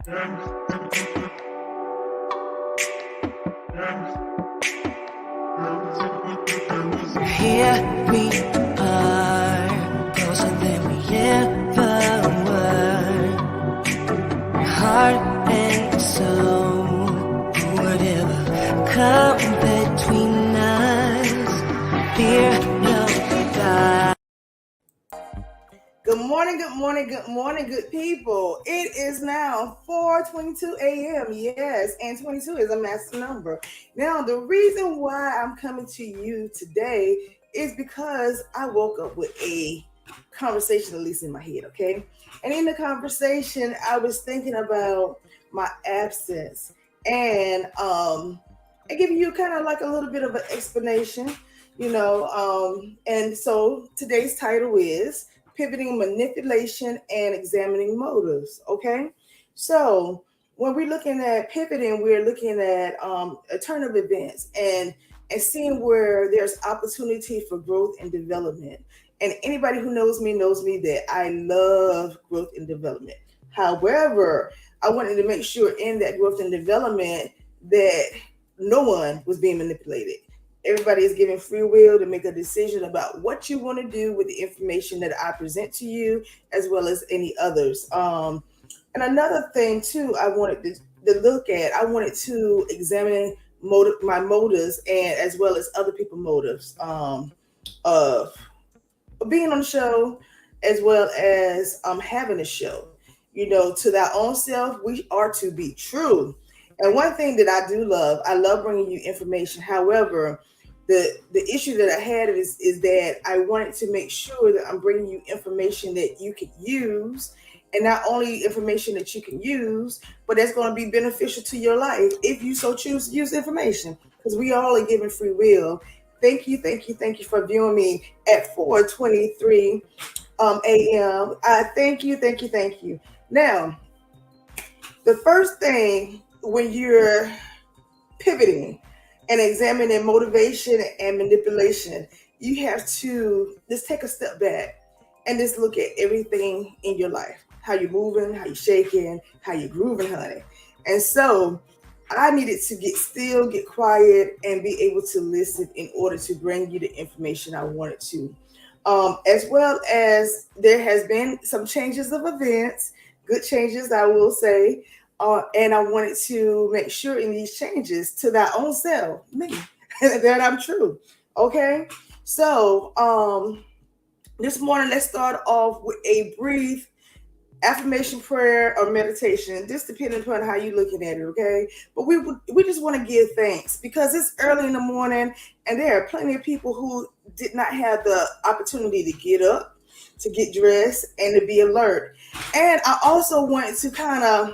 Here we are, closer than we ever were. Heart and soul, whatever come between us. Fear no God. Good morning, good people. It is now 4:22 a.m. Yes, and 22 is a master number. Now, the reason why I'm coming to you today is because I woke up with a conversation, at least in my head, okay? And in the conversation, I was thinking about my absence, and I give you kind of like a little bit of an explanation, and so today's title is pivoting, manipulation, and examining motives. Okay, so when we're looking at pivoting, we're looking at a turn of events and seeing where there's opportunity for growth and development. And anybody who knows me that I love growth and development. However, I wanted to make sure in that growth and development that no one was being manipulated. Everybody is given free will to make a decision about what you want to do with the information that I present to you, as well as any others. And another thing too, I wanted to look at. I wanted to examine my motives, and as well as other people's motives of being on the show, as well as having a show. To thy own self, we are to be true. And one thing that I love bringing you information. However, the issue that I had is that I wanted to make sure that I'm bringing you information that you can use, and not only information that you can use, but that's going to be beneficial to your life if you so choose to use information, because we all are given free will. Thank you for viewing me at 4:23 a.m. Thank you. Now, the first thing when you're pivoting and examining motivation and manipulation, you have to just take a step back and just look at everything in your life. How you're moving, how you're shaking, how you're grooving, honey. And so I needed to get still, get quiet, and be able to listen in order to bring you the information I wanted to. As well as there has been some changes of events, good changes, I will say. And I wanted to make sure in these changes to thy own self, me, that I'm true. Okay. So this morning, let's start off with a brief affirmation prayer or meditation, just depending upon how you're looking at it, okay? But we just want to give thanks because it's early in the morning and there are plenty of people who did not have the opportunity to get up, to get dressed, and to be alert. And I also wanted to kind of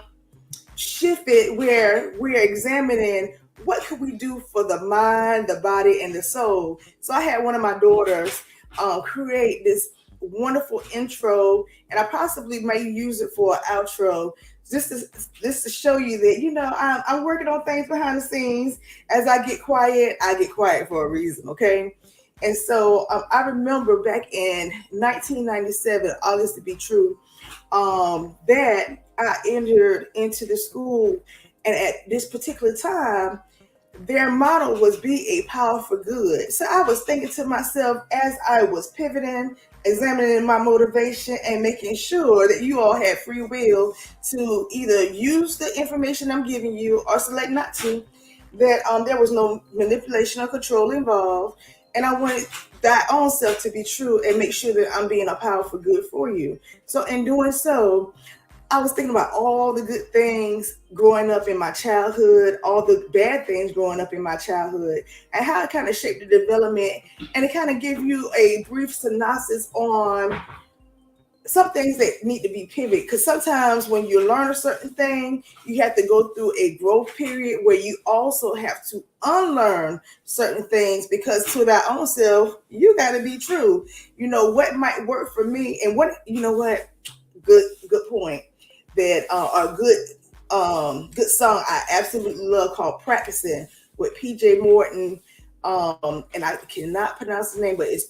shift it where we're examining what could we do for the mind, the body, and the soul. So I had one of my daughters create this wonderful intro, and I possibly may use it for an outro, just to show you that I'm working on things behind the scenes. As I get quiet for a reason, okay? And so I remember back in 1997, all this to be true, that I entered into the school, and at this particular time, their motto was "Be a power for good." So I was thinking to myself as I was pivoting, examining my motivation, and making sure that you all had free will to either use the information I'm giving you or select not to. That there was no manipulation or control involved, and I wanted thy own self to be true and make sure that I'm being a power for good for you. So in doing so, I was thinking about all the good things growing up in my childhood, all the bad things growing up in my childhood, and how it kind of shaped the development, and it kind of give you a brief synopsis on some things that need to be pivoted. Because sometimes when you learn a certain thing, you have to go through a growth period where you also have to unlearn certain things, because to thy own self, you got to be true. What might work for me, and what good point. That a good song I absolutely love called "Practicing" with PJ Morton, and I cannot pronounce his name, but it's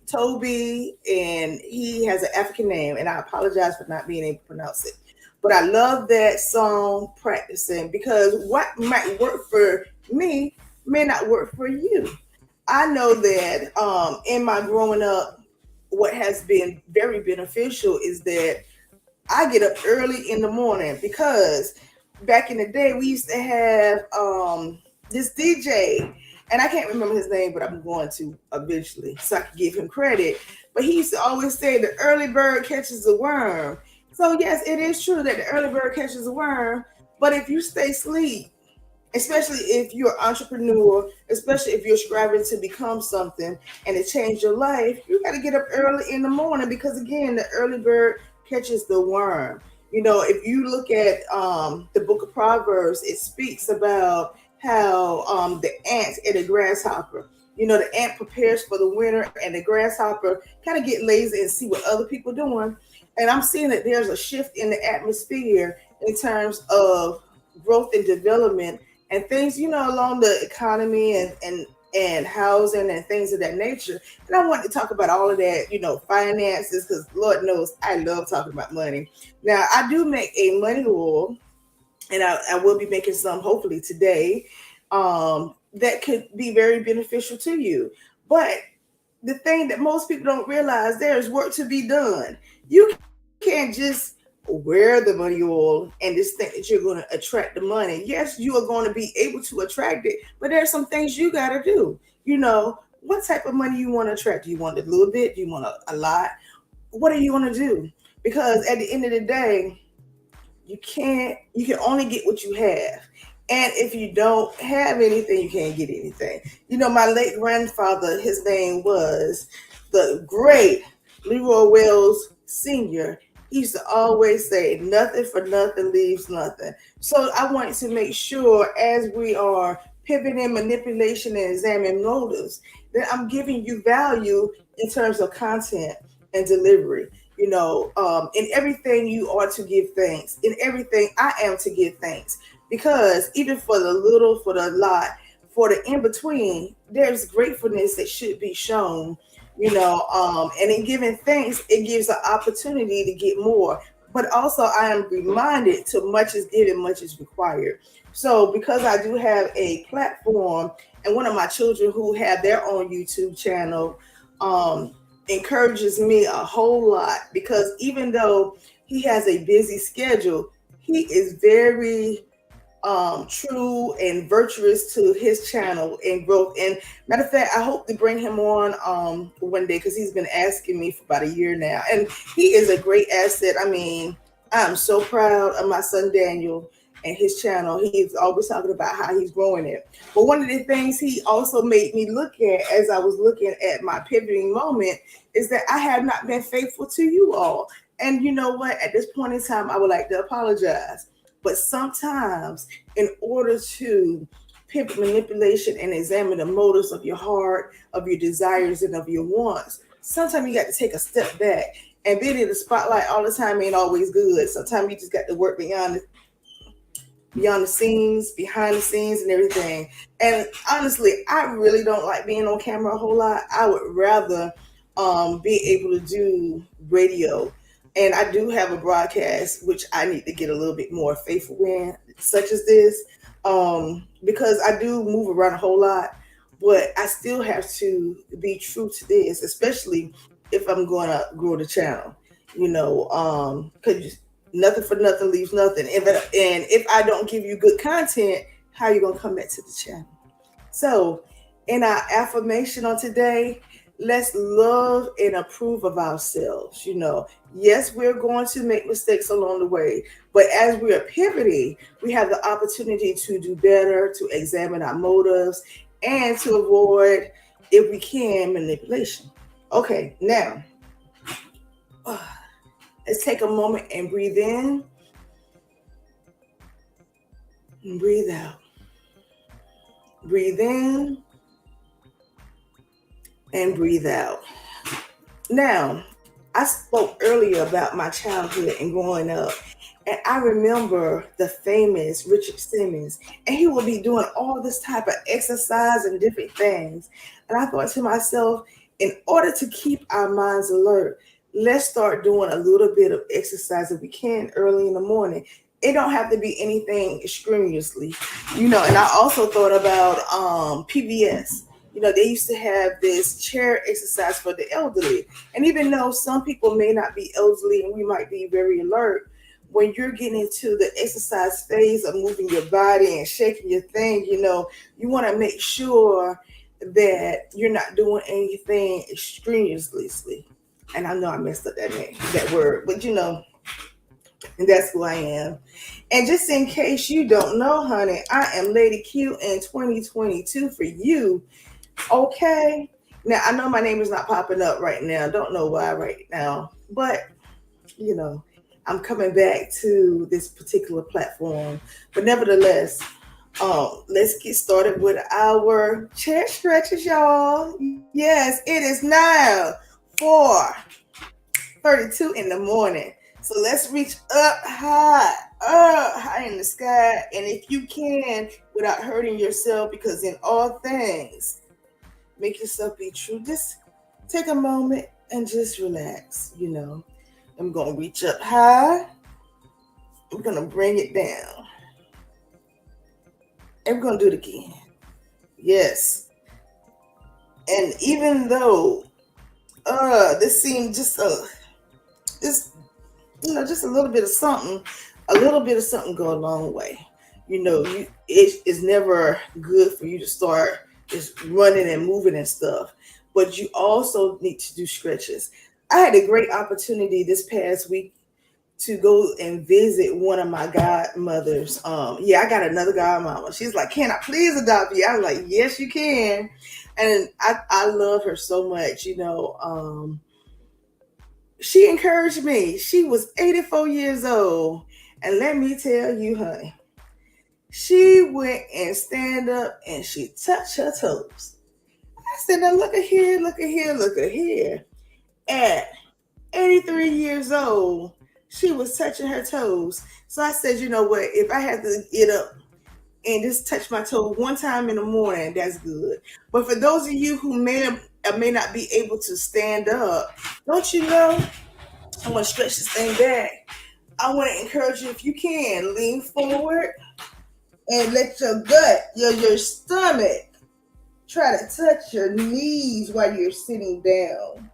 Toby, and he has an African name, and I apologize for not being able to pronounce it. But I love that song practicing because what might work for me may not work for you. I know that in my growing up, what has been very beneficial is that I get up early in the morning because back in the day we used to have this DJ, and I can't remember his name, but I'm going to eventually so I can give him credit. But he used to always say the early bird catches the worm. So yes, it is true that the early bird catches the worm, but if you stay asleep, especially if you're an entrepreneur, especially if you're striving to become something and to change your life, you got to get up early in the morning because again, the early bird catches the worm. You know, if you look at the book of Proverbs, it speaks about how the ant and the grasshopper. You know, the ant prepares for the winter, and the grasshopper kind of get lazy and see what other people doing. And I'm seeing that there's a shift in the atmosphere in terms of growth and development and things, you know, along the economy and housing and things of that nature. And I want to talk about all of that, you know, finances, because Lord knows I love talking about money. Now, I do make a money oil, and I will be making some hopefully today that could be very beneficial to you. But the thing that most people don't realize, there's work to be done. You can't just wear the money oil and just think that you're going to attract the money. Yes, you are going to be able to attract it, but there's some things you got to do. You know, what type of money you want to attract? Do you want a little bit? Do you want a lot? What are you going to do? Because at the end of the day, you can only get what you have. And if you don't have anything, you can't get anything. You know, my late grandfather, his name was the great Leroy Wells Sr. He used to always say, nothing for nothing leaves nothing. So I want to make sure as we are pivoting, manipulation, and examining motives, that I'm giving you value in terms of content and delivery. You know, in everything you are to give thanks. In everything I am to give thanks. Because even for the little, for the lot, for the in between, there's gratefulness that should be shown, you know. And in giving thanks, it gives an opportunity to get more. But also, I am reminded to much is given, much is required. So, because I do have a platform, and one of my children who have their own YouTube channel, encourages me a whole lot because even though he has a busy schedule, he is very true and virtuous to his channel and growth. And matter of fact, I hope to bring him on one day because he's been asking me for about a year now, and he is a great asset. I mean, I'm so proud of my son Daniel and his channel. He's always talking about how he's growing it. But one of the things he also made me look at as I was looking at my pivoting moment is that I have not been faithful to you all. And you know what? At this point in time, I would like to apologize. But sometimes, in order to pivot manipulation and examine the motives of your heart, of your desires, and of your wants, sometimes you got to take a step back. And being in the spotlight all the time ain't always good. Sometimes you just got to work beyond the scenes, behind the scenes, and everything. And honestly, I really don't like being on camera a whole lot. I would rather be able to do radio. And I do have a broadcast, which I need to get a little bit more faithful in, such as this, because I do move around a whole lot, but I still have to be true to this, especially if I'm going to grow the channel, you know, because nothing for nothing leaves nothing. And if I don't give you good content, how are you going to come back to the channel? So in our affirmation on today, let's love and approve of ourselves. You know, yes, we're going to make mistakes along the way, but as we are pivoting, we have the opportunity to do better, to examine our motives, and to avoid, if we can, manipulation. Okay, now let's take a moment and breathe in and breathe out. Breathe in and breathe out. Now, I spoke earlier about my childhood and growing up, and I remember the famous Richard Simmons, and he would be doing all this type of exercise and different things. And I thought to myself, in order to keep our minds alert, let's start doing a little bit of exercise if we can early in the morning. It don't have to be anything extraneously, And I also thought about PBS. They used to have this chair exercise for the elderly. And even though some people may not be elderly and we might be very alert, when you're getting into the exercise phase of moving your body and shaking your thing, you want to make sure that you're not doing anything extraneously. And I know I messed up that word, but and that's who I am. And just in case you don't know, honey, I am Lady Q in 2022 for you. Okay. Now I know my name is not popping up right now. Don't know why right now, but you know, I'm coming back to this particular platform. But nevertheless, let's get started with our chair stretches, y'all. Yes, it is now 4:32 in the morning. So let's reach up high in the sky. And if you can, without hurting yourself, because in all things, make yourself be true. Just take a moment and just relax. I'm going to reach up high. I'm going to bring it down. And we're going to do it again. Yes. And even though this seemed just just a little bit of something, go a long way. It's never good for you to start just running and moving and stuff, but you also need to do stretches. I had a great opportunity this past week to go and visit one of my godmothers. I got another godmama. She's like, "Can I please adopt you?" I was like, "Yes, you can." And I love her so much. She encouraged me. She was 84 years old. And let me tell you, honey, she went and stand up and she touched her toes. I said, "Now look at here, look at here, look at here." At 83 years old, she was touching her toes. So I said, "You know what? If I had to get up and just touch my toe one time in the morning, that's good." But for those of you who may not be able to stand up, don't you know? I want to stretch this thing back. I want to encourage you, if you can, lean forward and let your gut, your stomach, try to touch your knees while you're sitting down.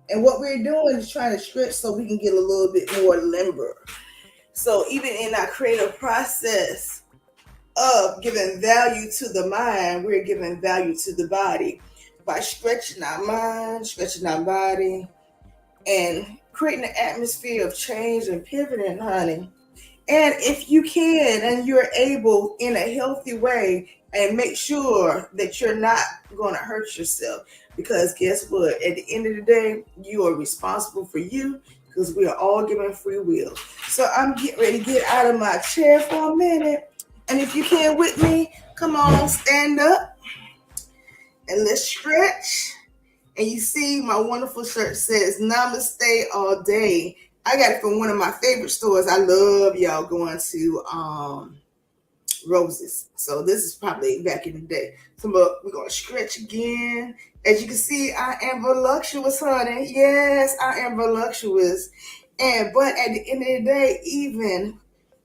And what we're doing is trying to stretch so we can get a little bit more limber. So even in our creative process of giving value to the mind, we're giving value to the body by stretching our mind, stretching our body, and creating an atmosphere of change and pivoting, honey. And if you can and you're able in a healthy way, and make sure that you're not going to hurt yourself, because guess what? At the end of the day, you are responsible for you, because we are all given free will. So I'm getting ready to get out of my chair for a minute. And if you can with me, come on, stand up and let's stretch. And you see my wonderful shirt says Namaste all day. I got it from one of my favorite stores. I love y'all going to Roses. So this is probably back in the day. So we're going to stretch again. As you can see, I am voluptuous, honey. Yes, I am voluptuous. But at the end of the day, even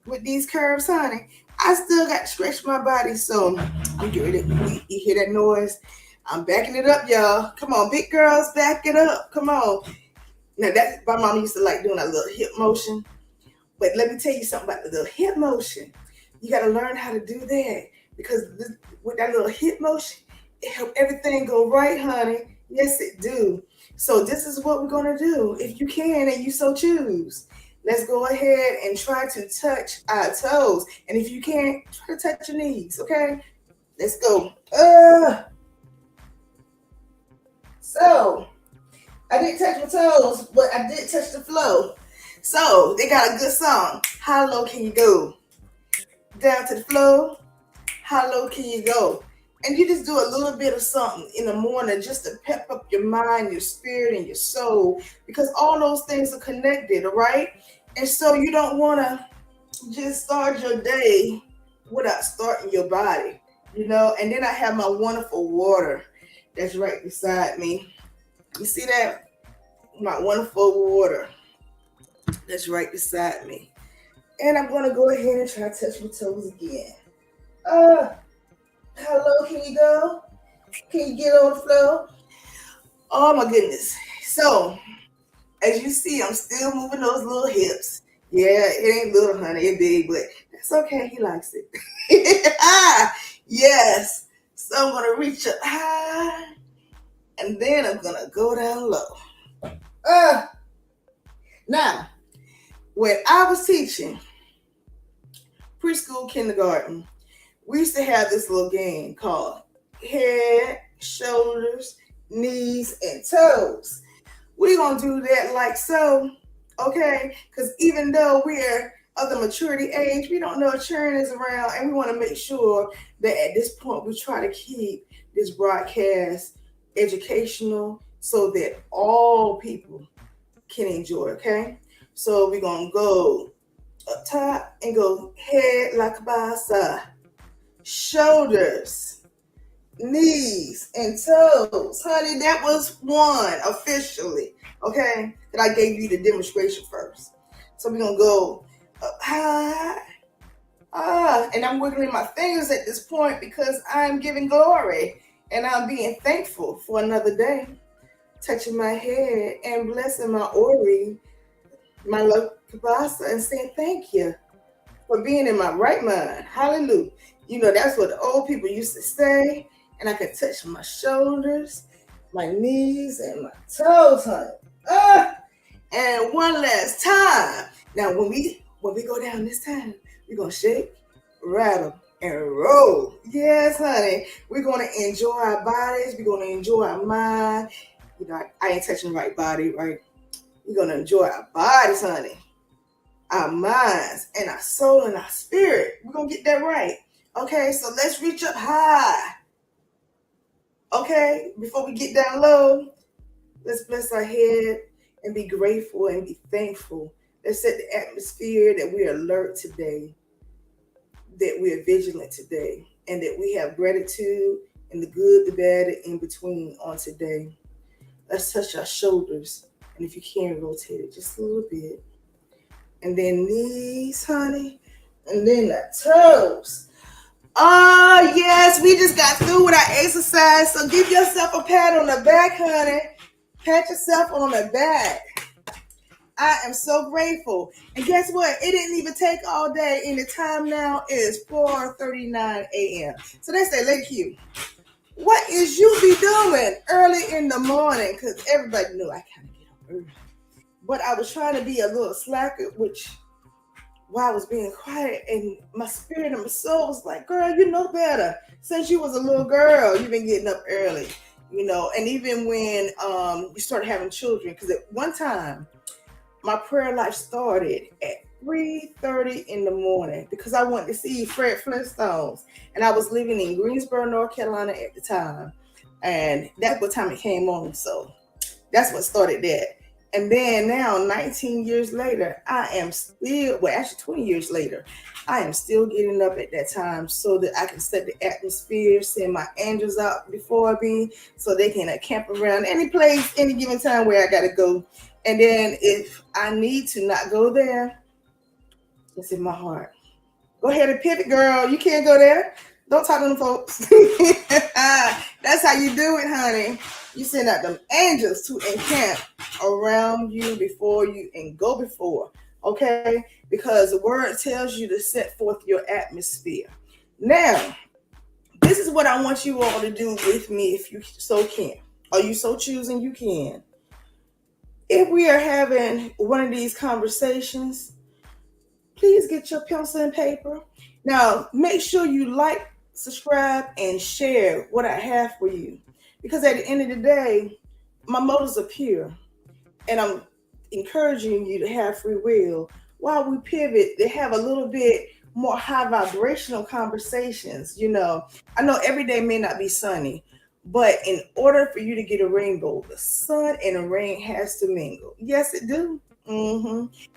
with these curves, honey, I still got to stretch my body. So I'm getting ready. You hear that noise? I'm backing it up, y'all. Come on, big girls, back it up. Come on. Now, that my mom used to like doing a little hip motion. But let me tell you something about the little hip motion. You got to learn how to do that, because with that little hip motion, it helps everything go right, honey. Yes, it do. So this is what we're going to do. If you can and you so choose, let's go ahead and try to touch our toes. And if you can't, try to touch your knees, okay? Let's go. So I didn't touch my toes, but I did touch the floor. So they got a good song. How low can you go? Down to the floor. How low can you go? And you just do a little bit of something in the morning just to pep up your mind, your spirit, and your soul, because all those things are connected, all right? And so you don't want to just start your day without starting your body, And then I have my wonderful water that's right beside me. You see that? my wonderful water that's right beside me. And I'm going to go ahead and try to touch my toes again. How low can you go? Can you get on the floor? Oh my goodness. So, as you see, I'm still moving those little hips. Yeah, it ain't little, honey, it's big, but that's okay. He likes it. Yes. So I'm going to reach up high, and then I'm going to go down low. Now, when I was teaching preschool, kindergarten, we used to have this little game called head, shoulders, knees, and toes. We're going to do that like so, okay? Because even though we're of the maturity age, we don't know if churn is around, and we want to make sure that at this point we try to keep this broadcast educational so that all people can enjoy, okay? So we're going to go up top and go head like a basa, shoulders, knees, and toes. Honey, that was one officially, okay? That I gave you the demonstration first. So we're going to go up high. And I'm wiggling my fingers at this point because I'm giving glory and I'm being thankful for another day. Touching my head and blessing my Ori, my love Kabasa, and saying thank you for being in my right mind. Hallelujah. You know, that's what the old people used to say. And I could touch my shoulders, my knees, and my toes, honey. And one last time. Now, when we go down this time, we're going to shake, rattle, and roll. Yes, honey. We're going to enjoy our bodies. We're going to enjoy our mind. You know, I ain't touching the right body, right? We're going to enjoy our bodies, honey. Our minds and our soul and our spirit. We're going to get that right. Okay, so let's reach up high. Okay, before we get down low, let's bless our head and be grateful and be thankful. Let's set the atmosphere that we're alert today, that we're vigilant today, and that we have gratitude and the good, the bad, and in between on today. Let's touch our shoulders, and if you can, rotate it just a little bit. And then knees, honey, and then the toes. Oh, yes, we just got through with our exercise, so give yourself a pat on the back, honey. Pat yourself on the back. I am so grateful. And guess what? It didn't even take all day, and the time now is 4:39 a.m. So they say, Lady Q, what is you be doing early in the morning? Because everybody knew I kind of get up early. But I was trying to be a little slacker, which while I was being quiet, and my spirit and my soul was like, girl, you know better. Since you was a little girl, you've been getting up early, you know. And even when you started having children, because at one time, my prayer life started at 3:30 in the morning because I wanted to see Fred Flintstones. And I was living in Greensboro, North Carolina at the time. And that's what time it came on. So that's what started that. And then now, 19 years later, I am still, well, actually 20 years later, I am still getting up at that time so that I can set the atmosphere, send my angels out before me so they can camp around any place, any given time where I got to go. And then if I need to not go there, it's in my heart. Go ahead and pivot, girl. You can't go there. Don't talk to them folks. That's how you do it, honey. You send out them angels to encamp around you before you and go before, okay? Because the word tells you to set forth your atmosphere. Now, this is what I want you all to do with me if you so can. Are you so choosing? You can. If we are having one of these conversations, please get your pencil and paper. Now, make sure you like, subscribe, and share what I have for you. Because at the end of the day, my motives are pure. And I'm encouraging you to have free will. While we pivot, to have a little bit more high vibrational conversations. You know, I know every day may not be sunny, but in order for you to get a rainbow, the sun and the rain has to mingle. Yes, it do.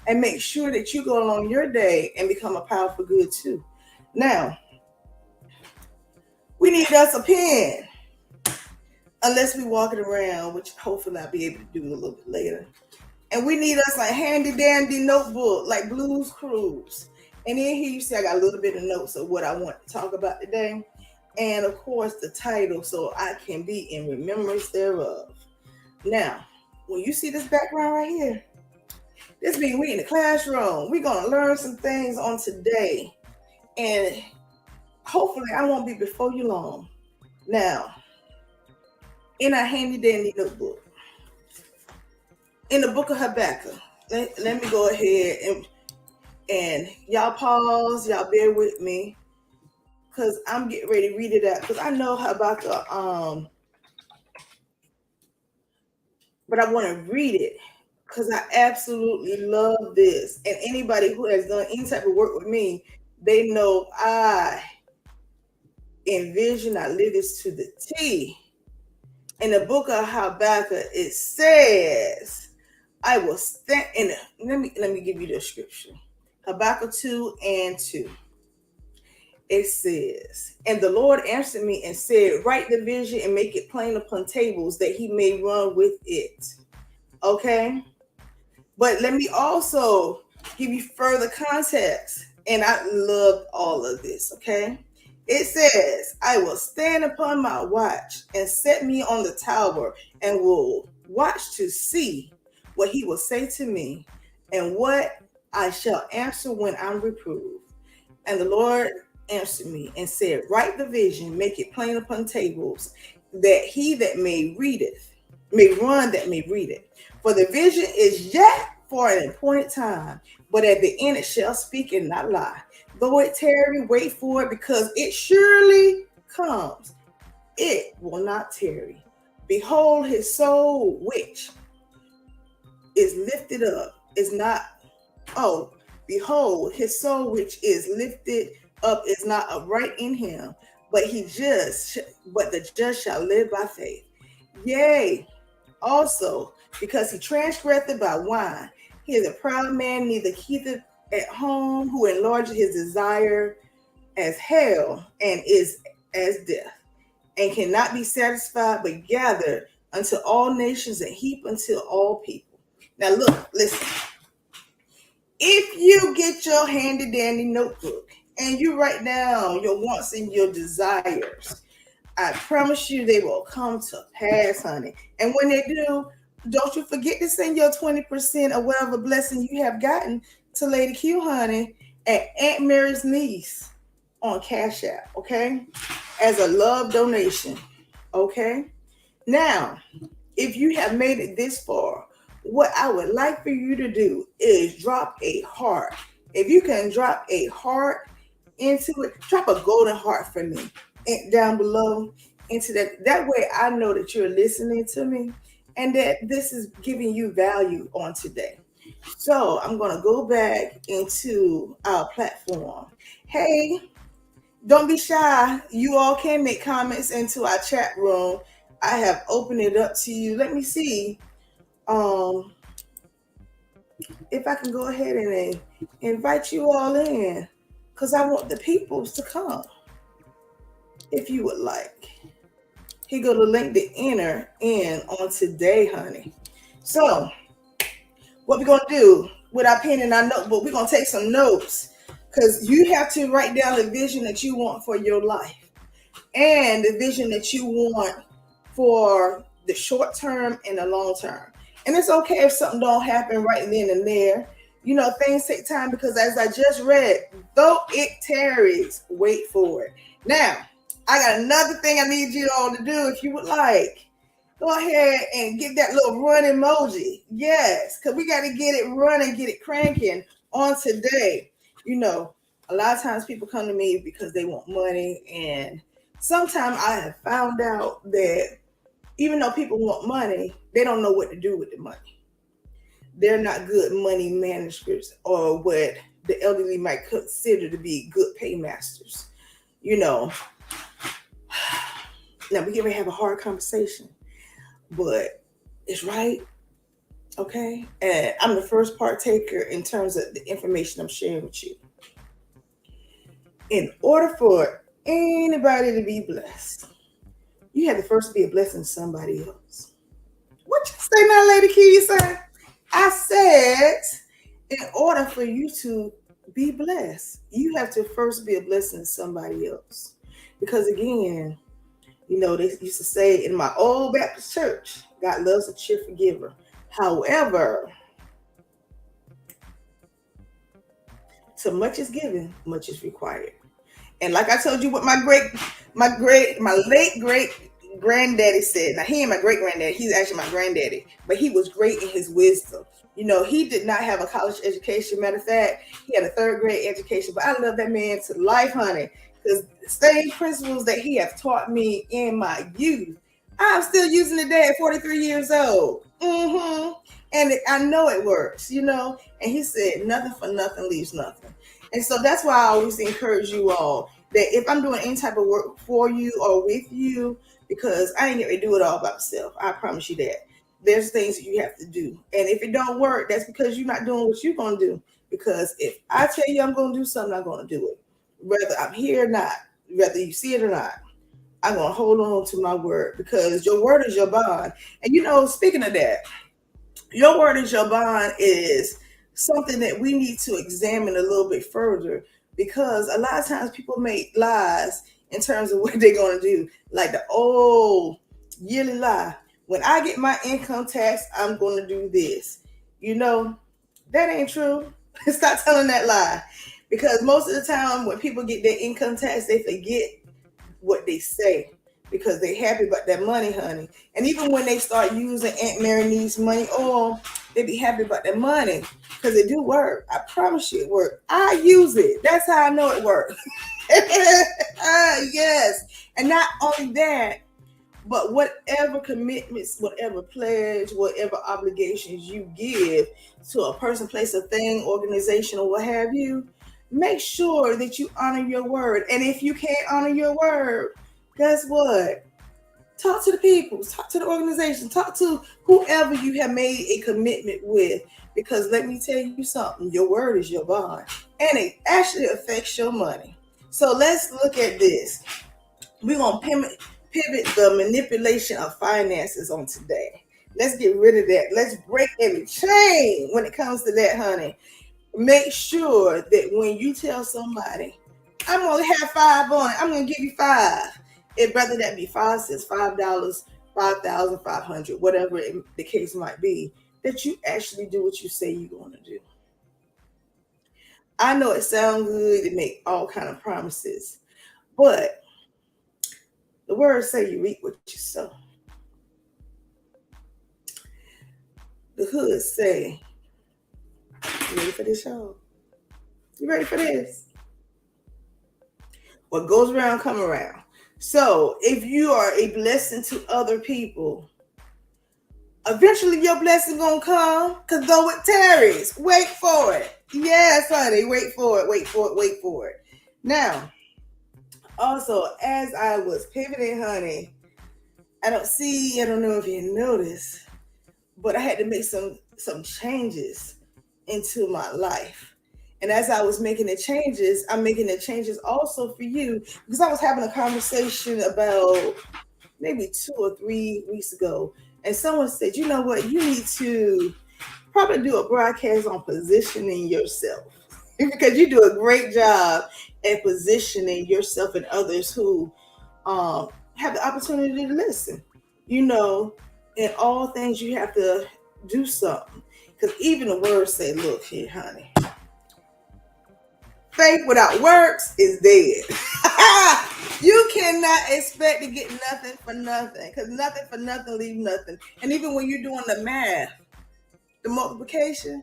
And make sure that you go along your day and become a powerful good too. Now, we need us a pen. unless we walking around, which hopefully I'll be able to do a little bit later. And we need us like handy dandy notebook, like Blues Cruise. And then here you see I got a little bit of notes of what I want to talk about today. And of course the title, so I can be in remembrance thereof. Now, when you see this background right here, this means we in the classroom. We're gonna learn some things on today. And hopefully I won't be before you long. Now, in our handy dandy notebook, in the book of Habakkuk, let me go ahead and y'all pause, y'all bear with me, because I'm getting ready to read it out, because I know Habakkuk, but I want to read it because I absolutely love this. And anybody who has done any type of work with me, they know I envision, I live this to the T. In the book of Habakkuk, it says, I will stand in. Let me give you the scripture. Habakkuk 2:2. It says, and the Lord answered me and said, write the vision and make it plain upon tables that he may run with it. Okay? But let me also give you further context. And I loved all of this. Okay? It says, I will stand upon my watch and set me on the tower and will watch to see what he will say to me and what I shall answer when I'm reproved. And the Lord answered me and said, write the vision, make it plain upon tables, that he that may read it may run that may read it. For the vision is yet for an appointed time, but at the end it shall speak and not lie. Though it tarry, wait for it, because it surely comes. It will not tarry. Behold, his soul which is lifted up is not, behold, his soul which is lifted up is not upright in him, but the just shall live by faith. Yea, also, because he transgressed by wine, he is a proud man, neither keepeth at home, who enlarged his desire as hell and is as death, and cannot be satisfied, but gathered unto all nations and heap unto all people. Now look, listen. If you get your handy dandy notebook and you write down your wants and your desires, I promise you they will come to pass, honey. And when they do, don't you forget to send your 20% of whatever blessing you have gotten to Lady Q, honey, at Aunt Mary's niece on Cash App, okay? As a love donation, okay? Now, if you have made it this far, what I would like for you to do is drop a heart. If you can drop a heart into it, drop a golden heart for me down below into that. That way I know that you're listening to me and that this is giving you value on today. So I'm going to go back into our platform. Hey, don't be shy. You all can make comments into our chat room. I have opened it up to you. Let me see if I can go ahead and invite you all in, because I want the peoples to come. If you would like, here go the link to enter in on today, honey. So what we're going to do with our pen and our notebook, we're going to take some notes, because you have to write down the vision that you want for your life and the vision that you want for the short term and the long term. And it's okay if something don't happen right then and there. You know, things take time, because as I just read, though it tarries, wait for it. Now, I got another thing I need you all to do if you would like. Go ahead and get that little run emoji. Yes, because we got to get it running, get it cranking on today. You know, a lot of times people come to me because they want money. And sometimes I have found out that even though people want money, they don't know what to do with the money. They're not good money managers, or what the elderly might consider to be good paymasters. You know, now we get ready to have a hard conversation, but it's right, okay? And I'm the first partaker in terms of the information I'm sharing with you. In order for anybody to be blessed, you have to first be a blessing to somebody else. What you say now, Lady Key? You say? I said, in order for you to be blessed, you have to first be a blessing to somebody else. Because again, they used to say in my old Baptist church, God loves a cheerful giver. However, so much is given, much is required. And like I told you what my late great granddaddy said. Now he ain't my great granddaddy, he's actually my granddaddy, but he was great in his wisdom. He did not have a college education. Matter of fact, he had a third grade education, but I love that man to life, honey, because the same principles that he has taught me in my youth, I'm still using today at 43 years old. And I know it works, and he said, nothing for nothing leaves nothing. And so that's why I always encourage you all that if I'm doing any type of work for you or with you, because I ain't going to do it all by myself. I promise you that. There's things that you have to do. And if it don't work, that's because you're not doing what you're going to do. Because if I tell you I'm going to do something, I'm going to do it. Whether I'm here or not, whether you see it or not, I'm going to hold on to my word, because your word is your bond. And speaking of that, your word is your bond is something that we need to examine a little bit further, because a lot of times people make lies in terms of what they're going to do. Like the old yearly lie. When I get my income tax, I'm going to do this. That ain't true. Stop telling that lie. Because most of the time when people get their income tax, they forget what they say, because they happy about that money, honey. And even when they start using Aunt Mary needs money, they be happy about that money, because it do work. I promise you it work. I use it. That's how I know it works. Yes. And not only that, but whatever commitments, whatever pledge, whatever obligations you give to a person, place, a thing, organization, or what have you, make sure that you honor your word. And if you can't honor your word, guess what? Talk to the people, talk to the organization, talk to whoever you have made a commitment with. Because let me tell you something, your word is your bond, and it actually affects your money. So let's look at this. We're going to pivot the manipulation of finances on today. Let's get rid of that. Let's break every chain when it comes to that, honey. Make sure that when you tell somebody, I'm going to have 5 on it, I'm going to give you 5. If whether that be 5 cents, $5, 5,500, whatever the case might be, that you actually do what you say you're going to do. I know it sounds good to make all kind of promises, but the words say you reap what you sow. The hood say, you ready for this, y'all? You ready for this? What goes around, come around. So if you are a blessing to other people, eventually your blessing gonna come, because though it tarries, wait for it. Yes, honey, wait for it. Now, also, as I was pivoting, honey, I don't know if you noticed, but I had to make some changes into my life. And as I was making the changes, I'm making the changes also for you, because I was having a conversation about maybe 2 or 3 weeks ago. And someone said, you know what, you need to probably do a broadcast on positioning yourself, because you do a great job at positioning yourself and others who have the opportunity to listen. In all things, you have to do something. Because even the words say, look here, honey, faith without works is dead. You cannot expect to get nothing for nothing, because nothing for nothing leaves nothing. And even when you're doing the math, the multiplication,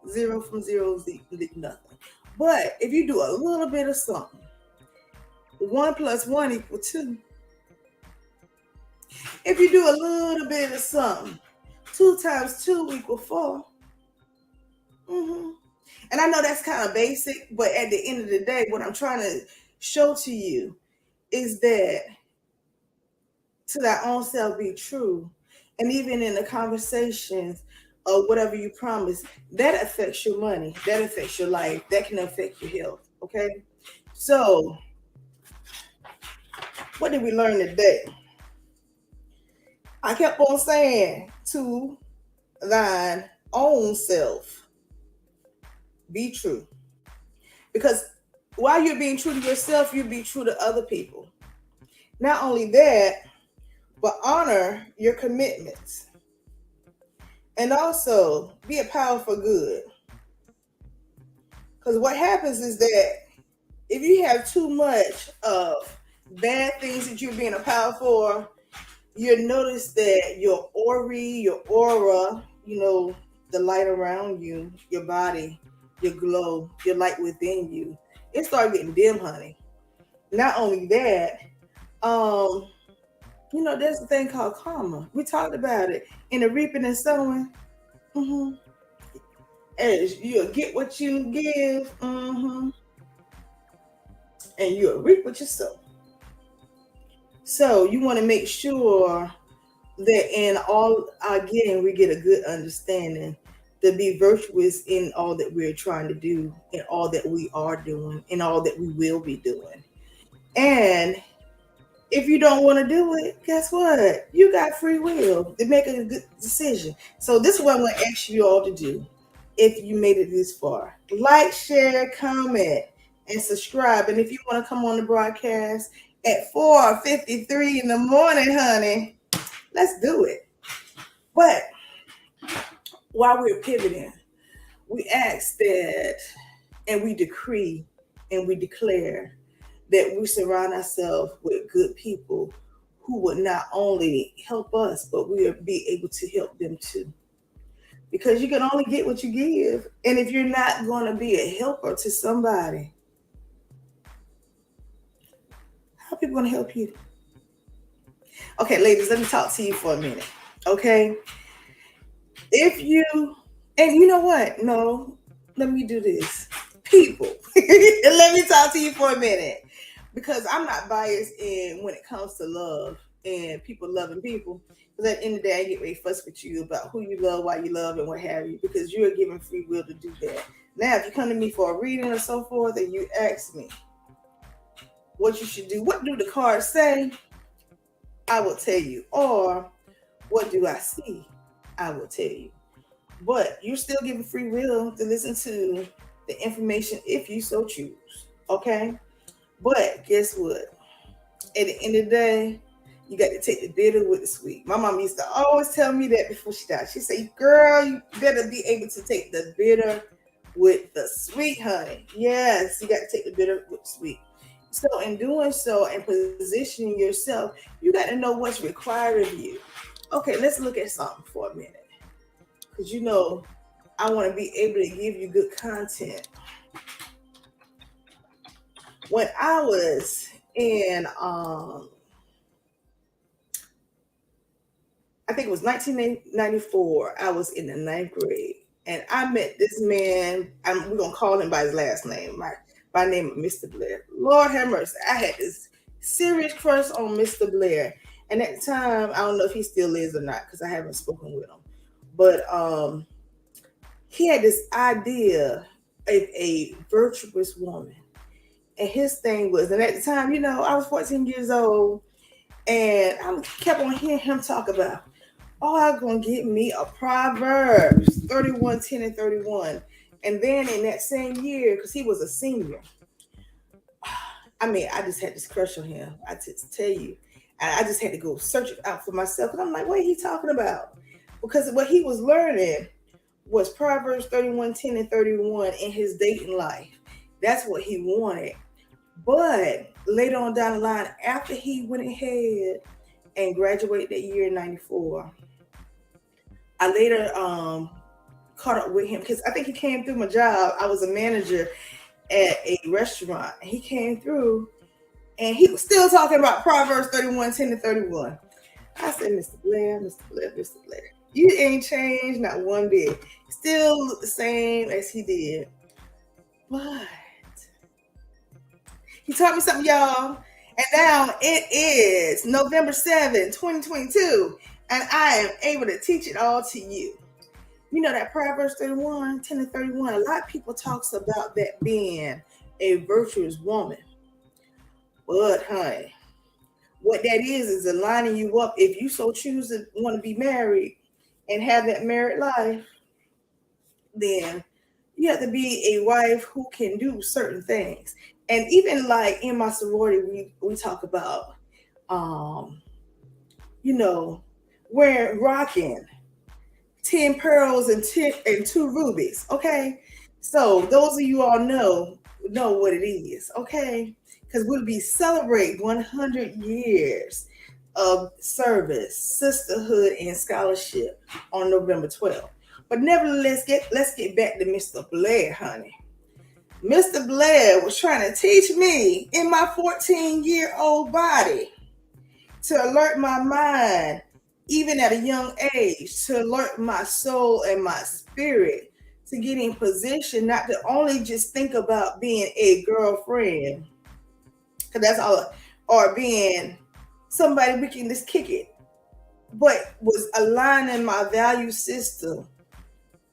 0 from 0 leaves nothing. But if you do a little bit of something, 1 plus 1 equals 2. If you do a little bit of something, 2 times 2 equals 4. And I know that's kind of basic, but at the end of the day, what I'm trying to show to you is that to thy own self be true. And even in the conversations of whatever you promise, that affects your money, that affects your life, that can affect your health. Okay. So what did we learn today? I kept on saying, to thine own self, be true. Because while you're being true to yourself, you be true to other people. Not only that, but honor your commitments. And also be a power for good. Because what happens is that if you have too much of bad things that you're being a power for, you'll notice that your aura, the light around you, your body, your glow, your light within you, it started getting dim, honey. Not only that, um, there's a thing called karma. We talked about it in the reaping and sowing. hmm As you'll get what you give, and you'll reap what you sow. So you want to make sure that in all our getting, we get a good understanding to be virtuous in all that we're trying to do, in all that we are doing, in all that we will be doing. And if you don't want to do it, guess what? You got free will to make a good decision. So this is what I'm going to ask you all to do. If you made it this far, like, share, comment, and subscribe. And if you want to come on the broadcast at 4:53 in the morning, honey, let's do it. But while we're pivoting, we ask that, and we decree, and we declare that we surround ourselves with good people who would not only help us, but we'll be able to help them too. Because you can only get what you give. And if you're not going to be a helper to somebody, how are people going to help you? Okay, ladies, let me talk to you for a minute. Okay? If you, and you know what? No, let me do this. People, let me talk to you for a minute. Because I'm not biased in when it comes to love and people loving people. Because at the end of the day, I get ready to fuss with you about who you love, why you love, and what have you. Because you are given free will to do that. Now, if you come to me for a reading or so forth, and you ask me what you should do, what do the cards say? I will tell you. Or what do I see? I will tell you. But you're still given free will to listen to the information if you so choose. Okay? But guess what? At the end of the day, you got to take the bitter with the sweet. My mom used to always tell me that before she died. She said, girl, you better be able to take the bitter with the sweet, honey. Yes, you got to take the bitter with the sweet. So in doing so and positioning yourself, you got to know what's required of you. Okay, let's look at something for a minute. Because I want to be able to give you good content. When I was in I think it was 1994. I was in the 9th grade, and I met this man. We're gonna call him by his last name, by name of Mr. Blair. Lord have mercy, I had this serious crush on Mr. Blair, and at the time, I don't know if he still is or not because I haven't spoken with him. But he had this idea of a virtuous woman, and his thing was, and at the time, I was 14 years old, and I kept on hearing him talk about, I'm going to get me a Proverbs 31, 10, and 31. And then in that same year, because he was a senior, I just had this crush on him. I just tell you. I just had to go search it out for myself. And I'm like, what are he talking about? Because what he was learning was Proverbs 31, 10, and 31 in his dating life. That's what he wanted. But later on down the line, after he went ahead and graduated that year in 94, I later caught up with him because I think he came through my job. I was a manager at a restaurant. And he came through and he was still talking about Proverbs 31, 10 and 31. I said, Mr. Blair, you ain't changed not one bit. Still look the same as he did. But he taught me something, y'all. And now it is November 7, 2022. And I am able to teach it all to you. You know that Proverbs 31, 10 and 31, a lot of people talks about that being a virtuous woman. But honey, What that is aligning you up. If you so choose to want to be married and have that married life, then you have to be a wife who can do certain things. And even like in my sorority, we talk about um, you know, wearing rocking 10 pearls and 10 and 2 rubies. Okay. So those of you all know what it is, okay? Because we'll be celebrating 100 years of service, sisterhood, and scholarship on November 12th. But nevertheless, let's get back to Mr. Blair, honey. Mr. Blair was trying to teach me in my 14-year-old body to alert my mind, even at a young age, to alert my soul and my spirit to get in position, not to only just think about being a girlfriend, because that's all, or being somebody we can just kick it, but was aligning my value system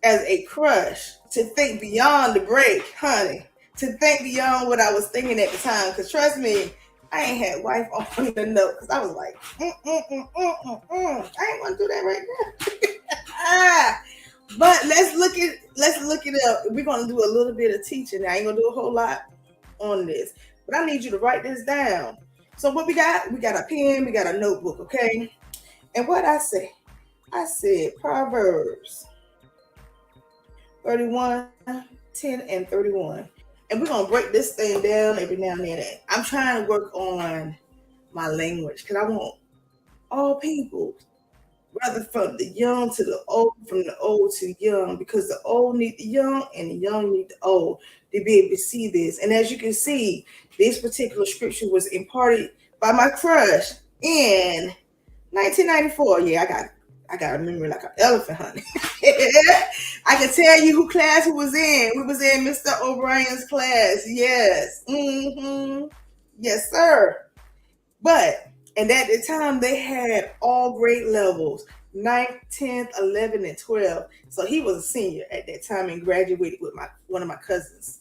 as a crush to think beyond the break, honey, to think beyond what I was thinking at the time. Because trust me, I ain't had wife on the note because I was like, I ain't gonna do that right now. But let's look it up. We're gonna do a little bit of teaching. I ain't gonna do a whole lot on this, but I need you to write this down. So what we got? We got a pen, we got a notebook, okay? And what I said Proverbs 31, 10, and 31. And we're going to break this thing down every now and then. I'm trying to work on my language because I want all people, rather from the young to the old, from the old to young, because the old need the young and the young need the old to be able to see this. And as you can see, this particular scripture was imparted by my crush in 1994. Yeah, I got a memory like an elephant, honey. I can tell you who class we was in. We was in Mr. O'Brien's class. Yes. Mm-hmm. Yes, sir. But, and at the time, they had all grade levels, 9th, 10th, 11th, and 12th. So he was a senior at that time and graduated with one of my cousins.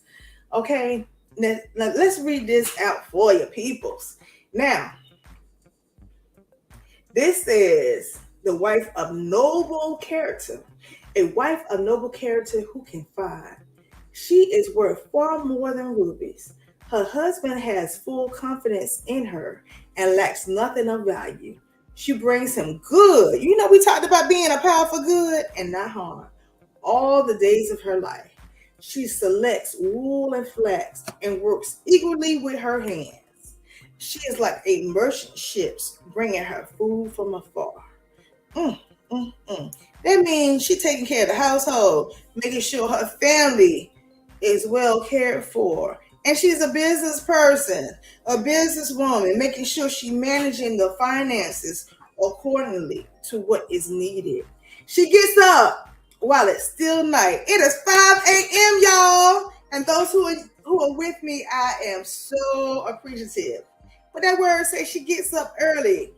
Okay, now let's read this out for you, peoples. Now, this is the wife of noble character. A wife of noble character who can find. She is worth far more than rubies. Her husband has full confidence in her and lacks nothing of value. She brings him good. You know, we talked about being a powerful good and not harm all the days of her life. She selects wool and flax and works eagerly with her hands. She is like a merchant ship bringing her food from afar. That means she's taking care of the household, making sure her family is well cared for. And she's a business person, a businesswoman, making sure she's managing the finances accordingly to what is needed. She gets up while it's still night. It is 5 a.m., y'all. And those who are with me, I am so appreciative. But that word says she gets up early.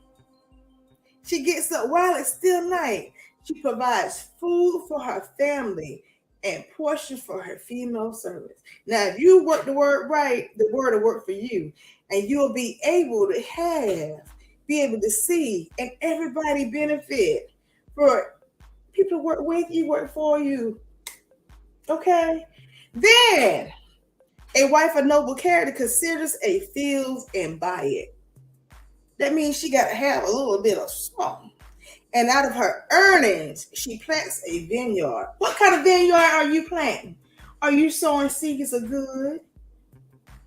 She gets up while it's still night. She provides food for her family and portion for her female servants. Now, if you work the word right, the word will work for you. And you'll be able to be able to see, and everybody benefit. For people work with you, work for you. Okay? Then, a wife of noble character considers a field and buy it. That means she got to have a little bit of something. And out of her earnings, she plants a vineyard. What kind of vineyard are you planting? Are you sowing seeds of good?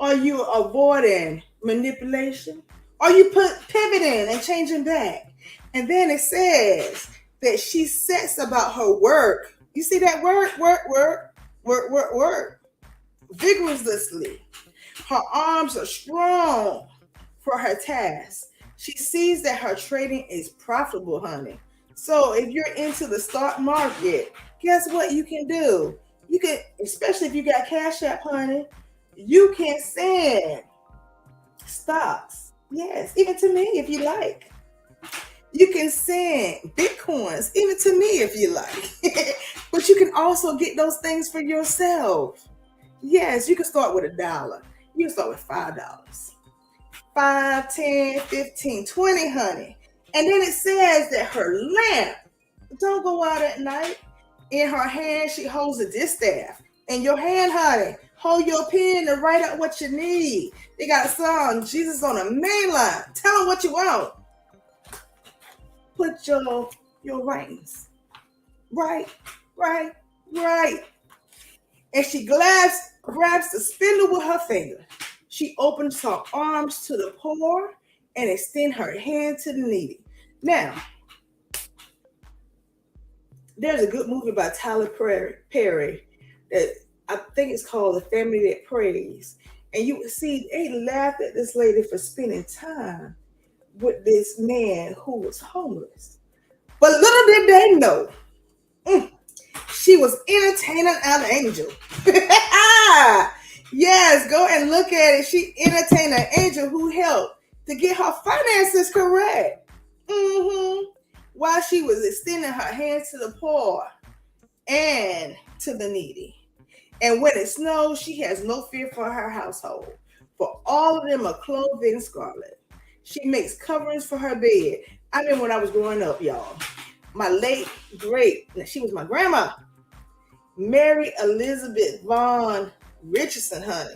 Are you avoiding manipulation? Are you pivoting and changing back? And then it says that she sets about her work. You see that work, vigorously. Her arms are strong for her task. She sees that her trading is profitable, honey. So if you're into the stock market, guess what you can do? You can, especially if you got Cash App, honey, you can send stocks. Yes, even to me if you like. You can send Bitcoins, even to me if you like. But you can also get those things for yourself. Yes, you can start with $1. You can start with $5. 5, 10, 15, 20, honey. And then it says that her lamp don't go out at night. In her hand, she holds a distaff. In your hand, honey, hold your pen to write out what you need. They got a song, Jesus on the main line. Tell them what you want. Put your writings. Right. And she grabs the spindle with her finger. She opens her arms to the poor and extend her hand to the needy. Now, there's a good movie by Tyler Perry that I think it's called The Family That Prays. And you would see they laughed at this lady for spending time with this man who was homeless. But little did they know, she was entertaining an angel. Yes, go and look at it. She entertained an angel who helped to get her finances correct. While she was extending her hands to the poor and to the needy. And when it snows, she has no fear for her household, for all of them are clothed in scarlet. She makes coverings for her bed. I remember when I was growing up, y'all, my late great, she was my grandma, Mary Elizabeth Vaughn Richardson, honey.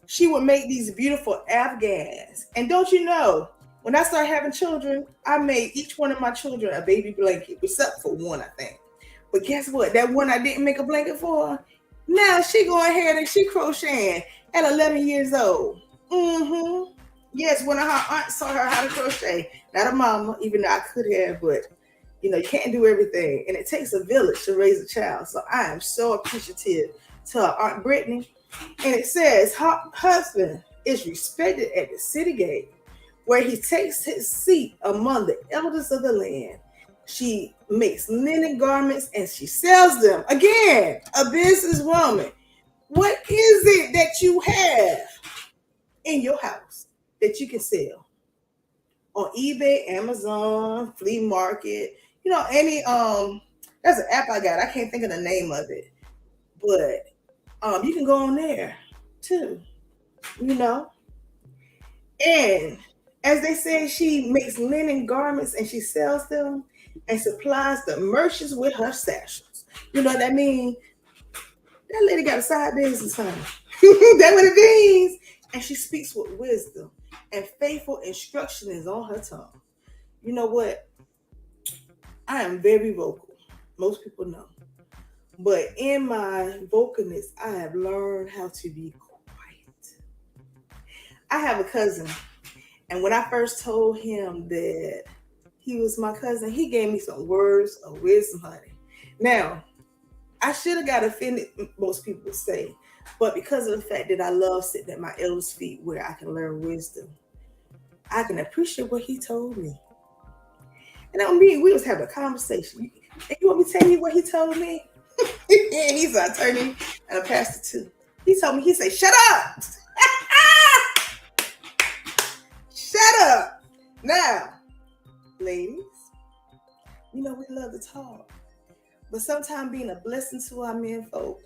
She would make these beautiful Afghans. And don't you know, when I started having children, I made each one of my children a baby blanket, except for one, I think. But guess what? That one I didn't make a blanket for, now she going ahead and she crocheting at 11 years old. Yes, one of her aunts taught her how to crochet. Not a mama, even though I could have, but you know, you can't do everything. And it takes a village to raise a child. So I am so appreciative to her Aunt Brittany. And it says her husband is respected at the city gate, where he takes his seat among the elders of the land. She makes linen garments and she sells them. Again, a businesswoman. What is it that you have in your house that you can sell? On eBay, Amazon, flea market, you know, any there's an app I got. I can't think of the name of it. But you can go on there too, you know. And as they say, she makes linen garments and she sells them and supplies the merchants with her sashes. You know what that means? That lady got a side business, honey. That's what it means. And she speaks with wisdom, and faithful instruction is on her tongue. You know what? I am very vocal. Most people know. But in my vocalness, I have learned how to be quiet. I have a cousin, and when I first told him that he was my cousin, he gave me some words of wisdom, honey. Now, I should have got offended, most people would say, but because of the fact that I love sitting at my elders' feet where I can learn wisdom, I can appreciate what he told me. And on me, we was having a conversation. And you want me to tell you what he told me? He's an attorney and a pastor too. He told me, he said, shut up. Shut up. Now, ladies, you know we love to talk. But sometimes being a blessing to our men folk.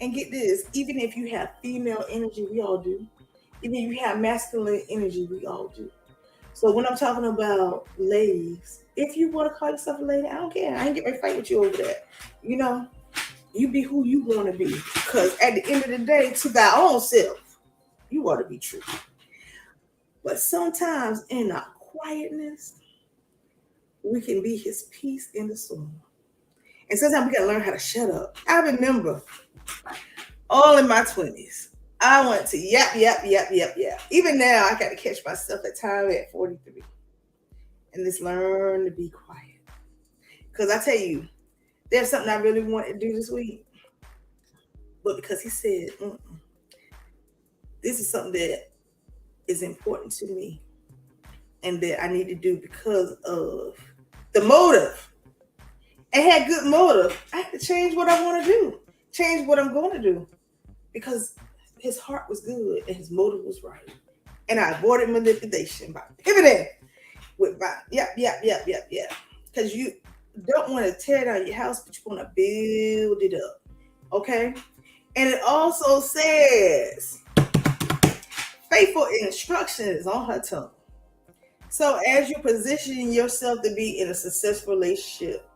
And get this, even if you have female energy, we all do. Even if you have masculine energy, we all do. So when I'm talking about ladies, if you want to call yourself a lady, I don't care. I ain't getting ready to fight with you over that. You know, you be who you want to be. Because at the end of the day, to thy own self, you ought to be true. But sometimes in our quietness, we can be his peace in the storm. And sometimes we got to learn how to shut up. I remember all in my 20s, I went to yap. Even now, I got to catch myself at time at 43. And just learn to be quiet. Because I tell you, there's something I really wanted to do this week. But because he said, this is something that is important to me and that I need to do because of the motive. And had good motive. I had to change what I want to do. Change what I'm going to do. Because his heart was good and his motive was right. And I avoided manipulation by pivoting with my yep. Because you don't want to tear down your house, but you want to build it up. Okay? And it also says, Faithful instruction is on her tongue. So as you position yourself to be in a successful relationship,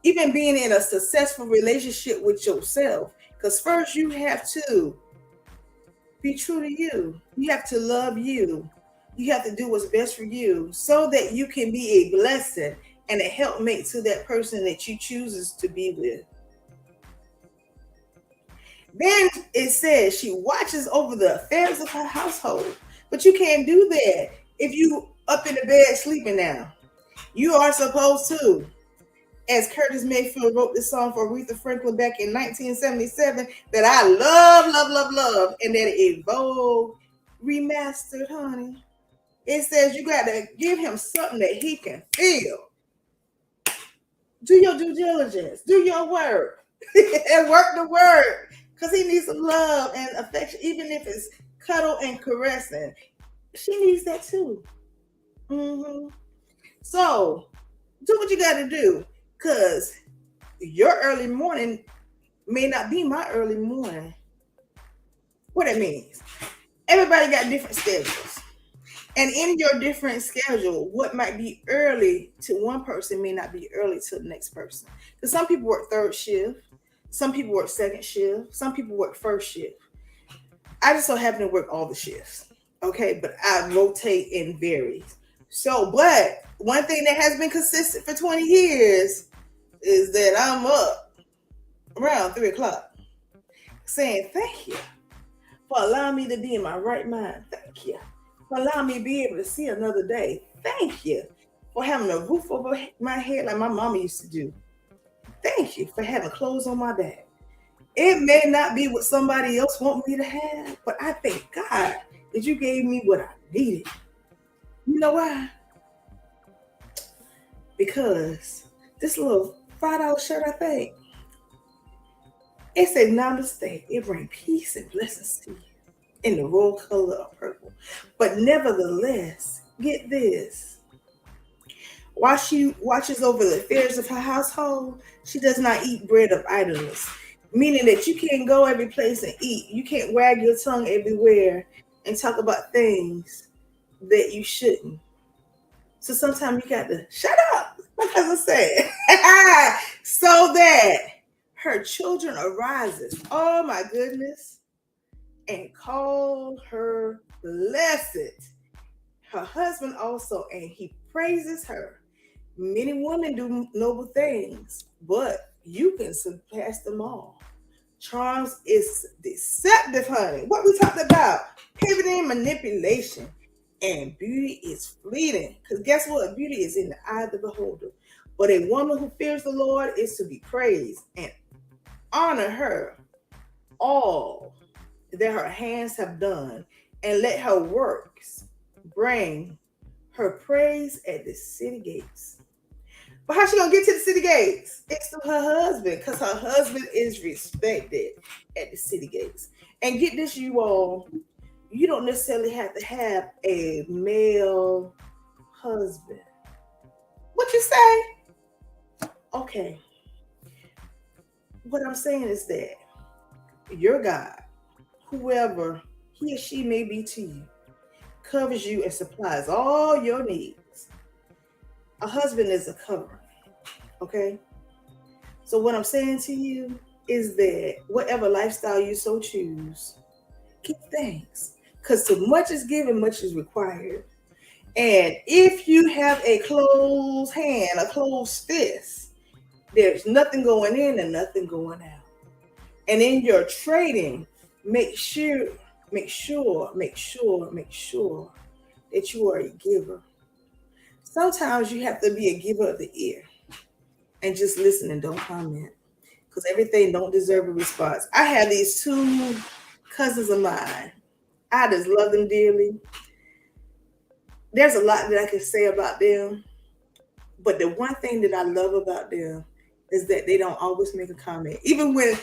even being in a successful relationship with yourself, because first you have to be true to you. You have to love you. You have to do what's best for you so that you can be a blessing and a helpmate to that person that you chooses to be with. Then it says she watches over the affairs of her household. But you can't do that if you up in the bed sleeping now. You are supposed to, as Curtis Mayfield wrote this song for Aretha Franklin back in 1977, that I love, and that it Vogue remastered, honey. It says you got to give him something that he can feel. Do your due diligence. Do your work. And work the word. Because he needs some love and affection, even if it's cuddle and caressing. She needs that too. So, do what you got to do. Because your early morning may not be my early morning. What it means. Everybody got different schedules. And in your different schedule, what might be early to one person may not be early to the next person. Because some people work third shift. Some people work second shift. Some people work first shift. I just so happen to work all the shifts. Okay, but I rotate and vary. So, but one thing that has been consistent for 20 years is that I'm up around 3 o'clock saying thank you for allowing me to be in my right mind. Thank you for allowing me to be able to see another day. Thank you for having a roof over my head like my mama used to do. Thank you for having clothes on my back. It may not be what somebody else wants me to have, but I thank God that you gave me what I needed. You know why? Because this little $5 shirt, I think, it said namaste. It brings peace and blessings to you in the royal color of purple. But nevertheless, get this. While she watches over the affairs of her household, she does not eat bread of idleness, meaning that you can't go every place and eat. You can't wag your tongue everywhere and talk about things that you shouldn't. So sometimes you got to shut up, like I was saying, so that her children arises. Oh my goodness. And call her blessed. Her husband also, and he praises her. Many women do noble things, but you can surpass them all. Charms is deceptive, honey. What we talked about? Pivoting, manipulation, and beauty is fleeting. Because guess what? Beauty is in the eye of the beholder. But a woman who fears the Lord is to be praised and honor her all that her hands have done, and let her works bring her praise at the city gates. But how she gonna get to the city gates? It's through her husband, because her husband is respected at the city gates. And get this, you all, you don't necessarily have to have a male husband. What you say? Okay. What I'm saying is that your God, whoever he or she may be to you, covers you and supplies all your needs. A husband is a covering. Okay? So what I'm saying to you is that whatever lifestyle you so choose, give thanks. Because too much is given, much is required. And if you have a closed hand, a closed fist, there's nothing going in and nothing going out. And in your trading, make sure that you are a giver. Sometimes you have to be a giver of the ear and just listen and don't comment, because everything don't deserve a response. I have these 2 cousins of mine. I just love them dearly. There's a lot that I can say about them, but the one thing that I love about them is that they don't always make a comment. Even when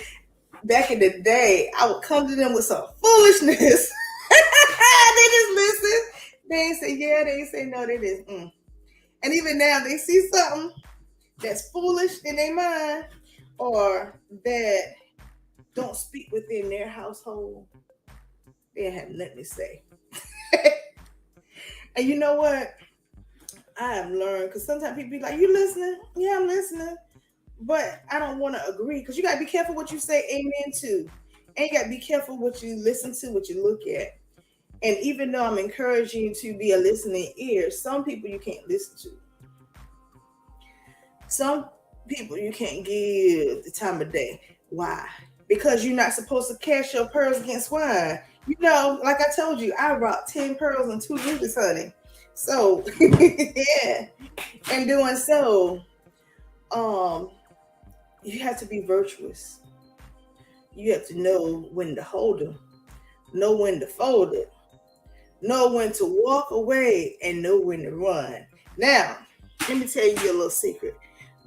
back in the day, I would come to them with some foolishness. They just listen. They ain't say yeah, they ain't say no, they just And even now, they see something that's foolish in their mind or that don't speak within their household, they have nothing to say. And you know what? I have learned, because sometimes people be like, "You listening?" Yeah, I'm listening, but I don't want to agree, because you got to be careful what you say amen to, and you got to be careful what you listen to, what you look at. And even though I'm encouraging you to be a listening ear, some people you can't listen to. Some people you can't give the time of day. Why? Because you're not supposed to cast your pearls against swine. You know, like I told you, I rocked 10 pearls and 2 rubies, honey. So, yeah. And doing so, you have to be virtuous. You have to know when to hold them, know when to fold it, know when to walk away, and know when to run. Now, let me tell you a little secret.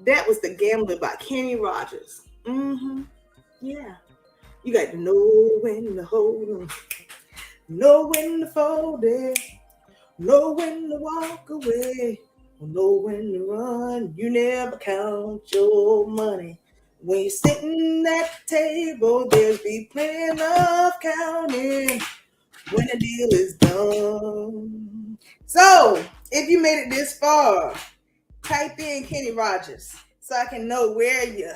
That was The Gambler by Kenny Rogers. Yeah. You got to know when to hold them, know when to fold it, know when to walk away, know when to run. You never count your money. When you're sitting at the table, there's be plenty of counting when the deal is done. So, if you made it this far, type in Kenny Rogers so I can know where you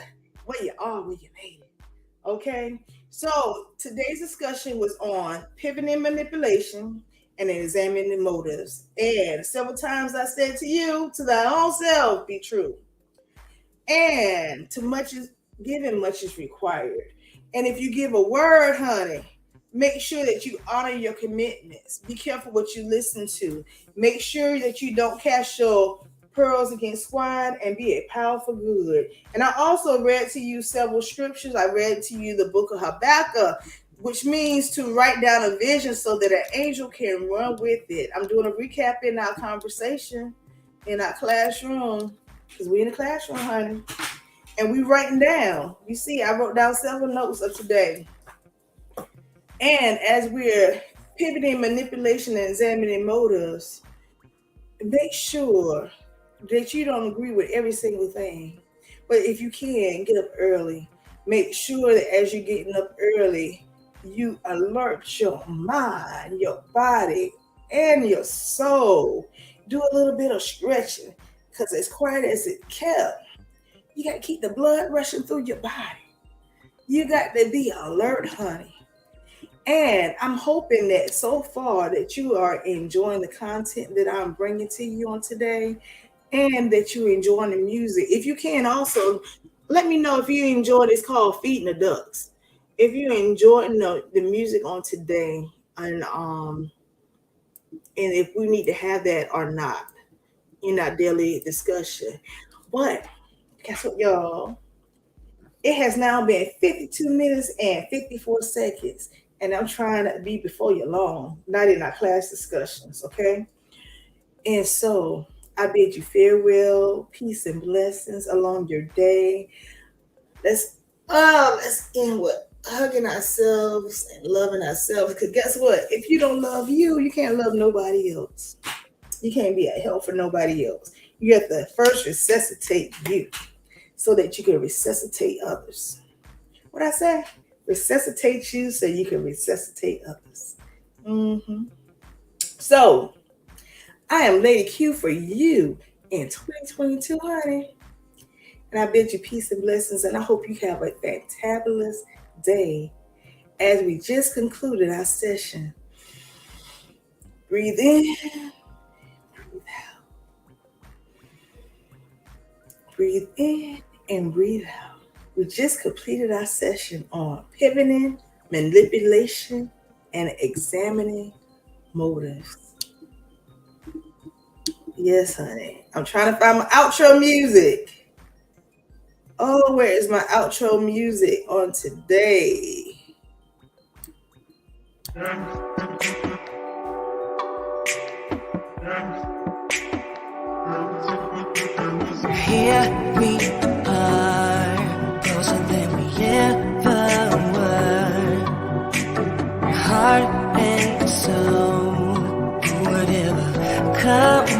are when you made it. Okay? So, today's discussion was on pivoting manipulation and examining motives. And several times I said to you, to thy own self, be true. And too much is given, much is required. And if you give a word, honey, make sure that you honor your commitments. Be careful what you listen to. Make sure that you don't cast your pearls against swine, and be a powerful good. And I also read to you several scriptures. I read to you the book of Habakkuk, which means to write down a vision so that an angel can run with it. I'm doing a recap in our conversation in our classroom, because we're in the classroom, honey. And we writing down. You see, I wrote down several notes of today. And as we're pivoting manipulation and examining motives, make sure that you don't agree with every single thing. But if you can, get up early. Make sure that as you're getting up early, you alert your mind, your body, and your soul. Do a little bit of stretching, because as quiet as it kept, you got to keep the blood rushing through your body. You got to be alert, honey. And I'm hoping that so far that you are enjoying the content that I'm bringing to you on today, and that you're enjoying the music. If you can, also let me know if you enjoyed. It's called Feeding the Ducks. If you enjoyed the music on today, and if we need to have that or not in our daily discussion. But guess what, y'all? It has now been 52 minutes and 54 seconds. And I'm trying to be before you long, not in our class discussions, okay? And so I bid you farewell, peace and blessings along your day. Let's end with hugging ourselves and loving ourselves. Because guess what? If you don't love you, you can't love nobody else. You can't be a help for nobody else. You have to first resuscitate you so that you can resuscitate others. What I say? Resuscitate you so you can resuscitate others. So, I am Lady Q for you in 2022, honey. And I bid you peace and blessings, and I hope you have a fantabulous day as we just concluded our session. Breathe in, breathe out. Breathe in and breathe out. We just completed our session on pivoting, manipulation, and examining motives. Yes, honey. I'm trying to find my outro music. Oh, where is my outro music on today? Here we are, closer than we ever were. Heart and soul, whatever comes